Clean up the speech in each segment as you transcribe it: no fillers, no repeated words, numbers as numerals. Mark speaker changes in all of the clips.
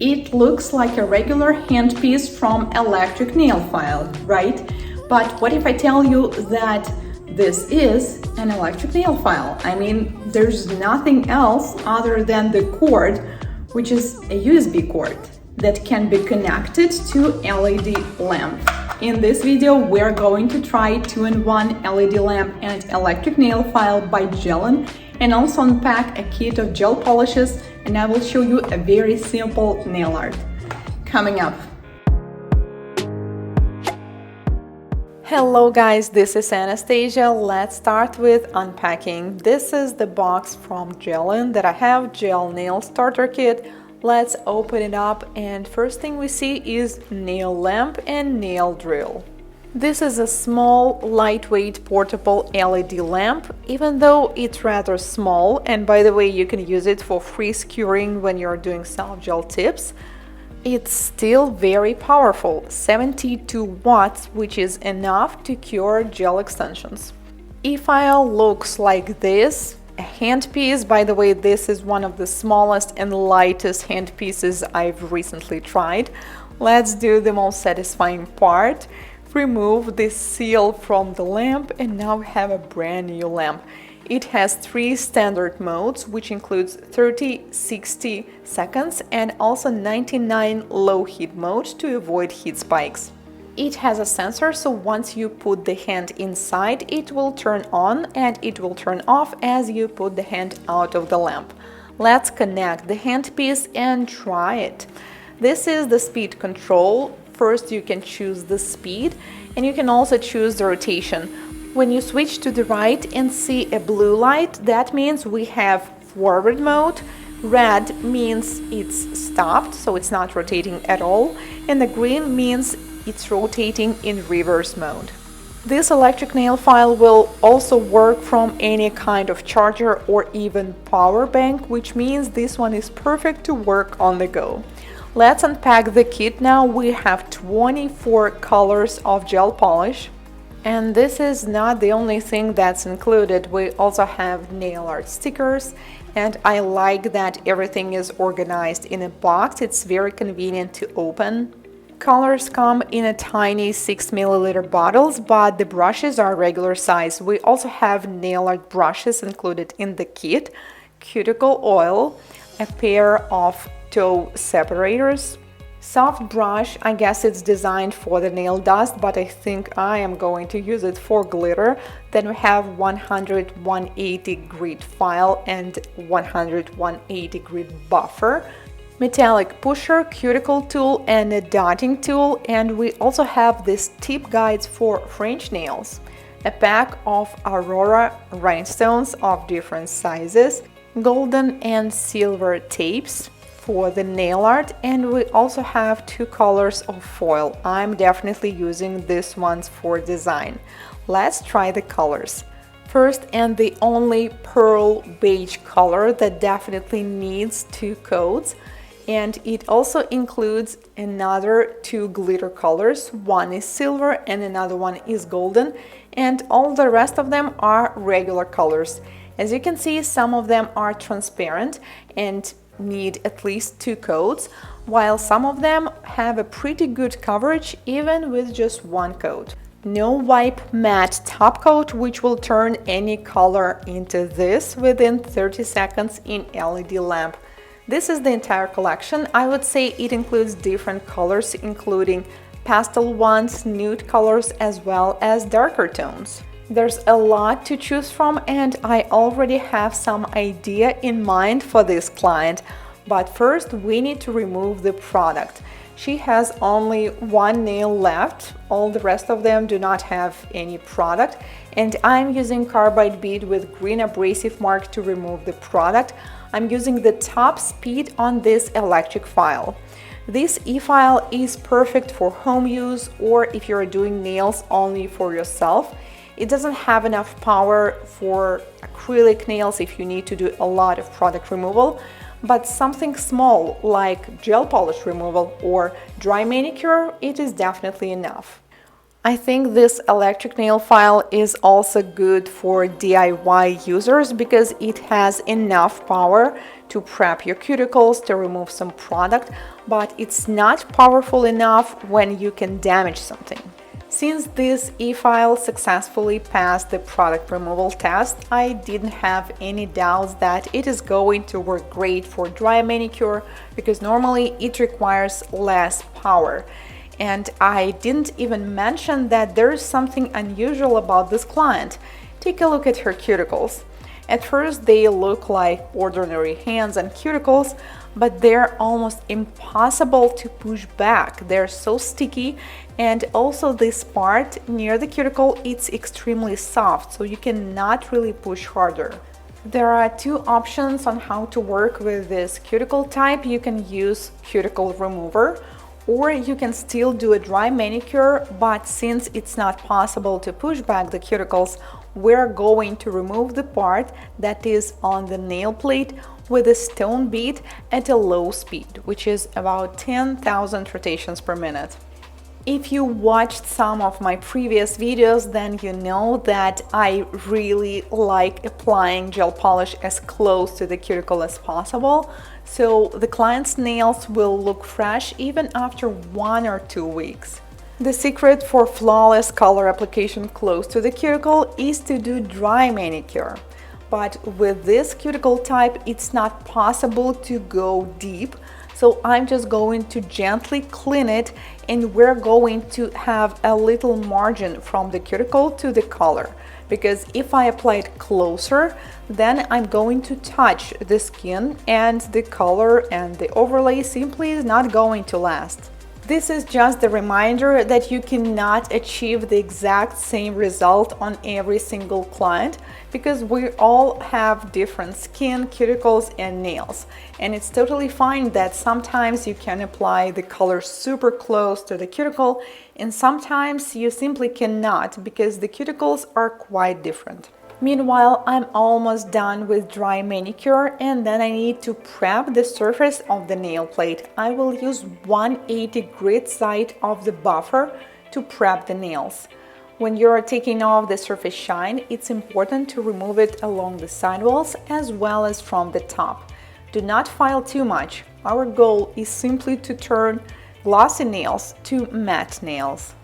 Speaker 1: It looks like a regular handpiece from electric nail file, right? But what if I tell you that this is an electric nail file? I mean, there's nothing else other than the cord, which is a USB cord that can be connected to LED lamp. In this video, we're going to try 2-in-1 LED lamp and electric nail file by Gellen, and also unpack a kit of gel polishes, and I will show you a very simple nail art. Coming up. Hello guys, this is Anastasia. Let's start with unpacking. This is the box from Jalen that I have, gel nail starter kit. Let's open it up, and first thing we see is nail lamp and nail drill. This is a small, lightweight, portable LED lamp, even though it's rather small, and by the way, you can use it for free skewering when you're doing soft gel tips. It's still very powerful, 72 watts, which is enough to cure gel extensions. E-file looks like this. A handpiece, by the way, this is one of the smallest and lightest handpieces I've recently tried. Let's do the most satisfying part. Remove this seal from the lamp, and now we have a brand new lamp. It has 3 standard modes, which includes 30, 60 seconds and also 99 low heat mode to avoid heat spikes. It has a sensor, so once you put the hand inside, it will turn on and it will turn off as you put the hand out of the lamp. Let's connect the handpiece and try it. This is the speed control. First, you can choose the speed, and you can also choose the rotation. When you switch to the right and see a blue light, that means we have forward mode. Red means it's stopped, so it's not rotating at all, and the green means it's rotating in reverse mode. This electric nail file will also work from any kind of charger or even power bank, which means this one is perfect to work on the go. Let's unpack the kit now. We have 24 colors of gel polish. And this is not the only thing that's included. We also have nail art stickers, and I like that everything is organized in a box. It's very convenient to open. Colors come in a tiny 6 ml bottles, but the brushes are regular size. We also have nail art brushes included in the kit, cuticle oil, a pair of toe separators, soft brush. I guess it's designed for the nail dust, but I think I am going to use it for glitter. Then we have 100-180 grit file and 100-180 grit buffer, metallic pusher, cuticle tool, and a dotting tool. And we also have these tip guides for French nails, a pack of Aurora rhinestones of different sizes, golden and silver tapes for the nail art, and we also have 2 colors of foil. I'm definitely using these ones for design. Let's try the colors. First, and the only pearl beige color that definitely needs 2 coats, and it also includes another 2 glitter colors. One is silver and another one is golden, and all the rest of them are regular colors. As you can see, some of them are transparent and need at least 2 coats, while some of them have a pretty good coverage even with just 1 coat. No wipe matte top coat, which will turn any color into this within 30 seconds in LED lamp. This is the entire collection. I would say it includes different colors, including pastel ones, nude colors, as well as darker tones. There's a lot to choose from, and I already have some idea in mind for this client. But first, we need to remove the product. She has only 1 nail left. All the rest of them do not have any product. And I'm using carbide bead with green abrasive mark to remove the product. I'm using the top speed on this electric file. This e-file is perfect for home use, or if you're doing nails only for yourself. It doesn't have enough power for acrylic nails if you need to do a lot of product removal, but something small like gel polish removal or dry manicure, it is definitely enough. I think this electric nail file is also good for DIY users because it has enough power to prep your cuticles, to remove some product, but it's not powerful enough when you can damage something. Since this e-file successfully passed the product removal test, I didn't have any doubts that it is going to work great for dry manicure because normally it requires less power. And I didn't even mention that there is something unusual about this client. Take a look at her cuticles. At first they look like ordinary hands and cuticles, but they're almost impossible to push back. They're so sticky, and also this part near the cuticle, it's extremely soft, so you cannot really push harder. There are two options on how to work with this cuticle type. You can use cuticle remover, or you can still do a dry manicure, but since it's not possible to push back the cuticles, we're going to remove the part that is on the nail plate with a stone bead at a low speed, which is about 10,000 rotations per minute. If you watched some of my previous videos, then you know that I really like applying gel polish as close to the cuticle as possible, so the client's nails will look fresh even after 1 or 2 weeks. The secret for flawless color application close to the cuticle is to do dry manicure. But with this cuticle type, it's not possible to go deep. So I'm just going to gently clean it, and we're going to have a little margin from the cuticle to the color. Because if I apply it closer, then I'm going to touch the skin and the color and the overlay simply is not going to last. This is just a reminder that you cannot achieve the exact same result on every single client because we all have different skin, cuticles, and nails. And it's totally fine that sometimes you can apply the color super close to the cuticle and sometimes you simply cannot because the cuticles are quite different. Meanwhile, I'm almost done with dry manicure and then I need to prep the surface of the nail plate. I will use 180 grit side of the buffer to prep the nails. When you're taking off the surface shine, it's important to remove it along the sidewalls as well as from the top. Do not file too much. Our goal is simply to turn glossy nails to matte nails.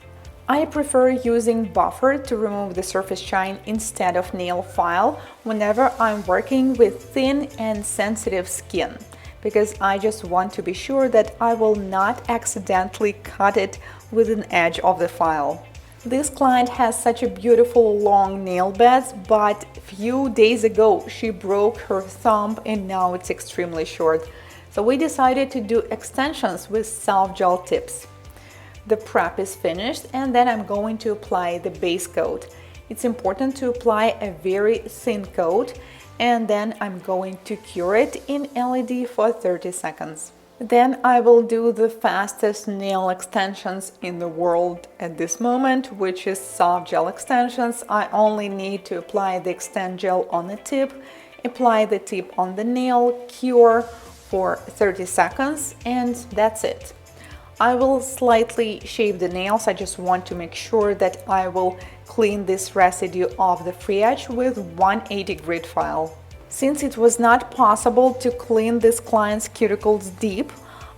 Speaker 1: I prefer using buffer to remove the surface shine instead of nail file whenever I'm working with thin and sensitive skin, because I just want to be sure that I will not accidentally cut it with an edge of the file. This client has such a beautiful long nail beds, but a few days ago she broke her thumb and now it's extremely short. So we decided to do extensions with soft gel tips. The prep is finished and then I'm going to apply the base coat. It's important to apply a very thin coat and then I'm going to cure it in LED for 30 seconds. Then I will do the fastest nail extensions in the world at this moment, which is soft gel extensions. I only need to apply the extend gel on the tip, apply the tip on the nail, cure for 30 seconds, and that's it. I will slightly shape the nails. I just want to make sure that I will clean this residue of the free edge with 180 grit file. Since it was not possible to clean this client's cuticles deep,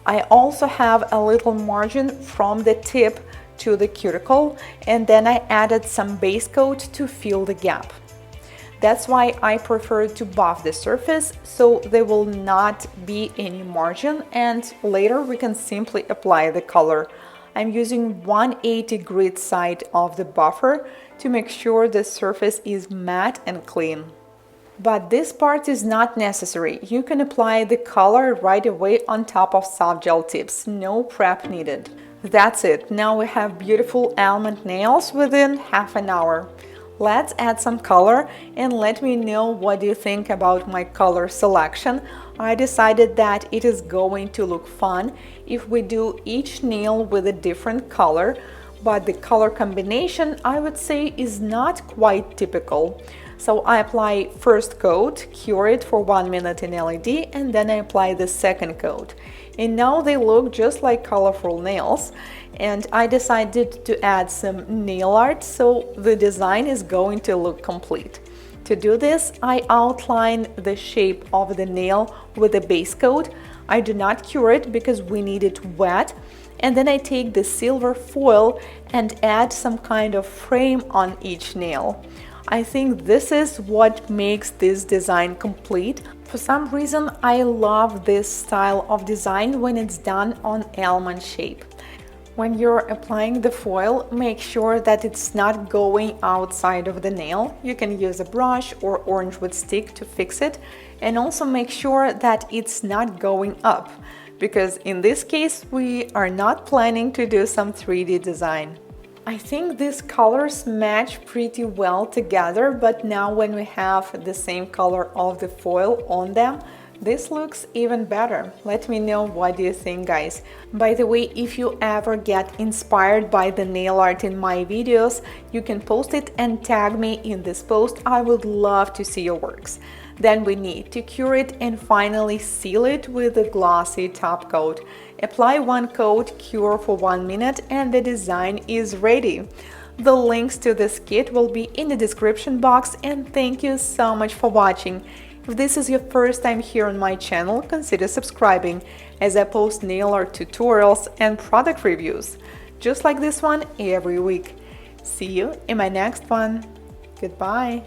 Speaker 1: I also have a little margin from the tip to the cuticle, and then I added some base coat to fill the gap. That's why I prefer to buff the surface so there will not be any margin and later we can simply apply the color. I'm using 180 grit side of the buffer to make sure the surface is matte and clean. But this part is not necessary. You can apply the color right away on top of soft gel tips. No prep needed. That's it. Now we have beautiful almond nails within half an hour. Let's add some color and let me know what you think about my color selection. I decided that it is going to look fun if we do each nail with a different color, but the color combination I would say is not quite typical. So I apply first coat, cure it for 1 minute in LED, and then I apply the second coat. and now they look just like colorful nails. And I decided to add some nail art so the design is going to look complete. To do this, I outline the shape of the nail with a base coat. I do not cure it because we need it wet. And then I take the silver foil and add some kind of frame on each nail. I think this is what makes this design complete. For some reason, I love this style of design when it's done on almond shape. When you're applying the foil, make sure that it's not going outside of the nail. You can use a brush or orange wood stick to fix it, and also make sure that it's not going up, because in this case we are not planning to do some 3D design. I think these colors match pretty well together, but now when we have the same color of the foil on them, this looks even better. Let me know what do you think, guys. By the way, if you ever get inspired by the nail art in my videos, you can post it and tag me in this post. I would love to see your works. Then we need to cure it and finally seal it with a glossy top coat. Apply one coat, cure for 1 minute, and the design is ready. The links to this kit will be in the description box, and thank you so much for watching. If this is your first time here on my channel, consider subscribing, as I post nail art tutorials and product reviews, just like this one every week. See you in my next one. Goodbye.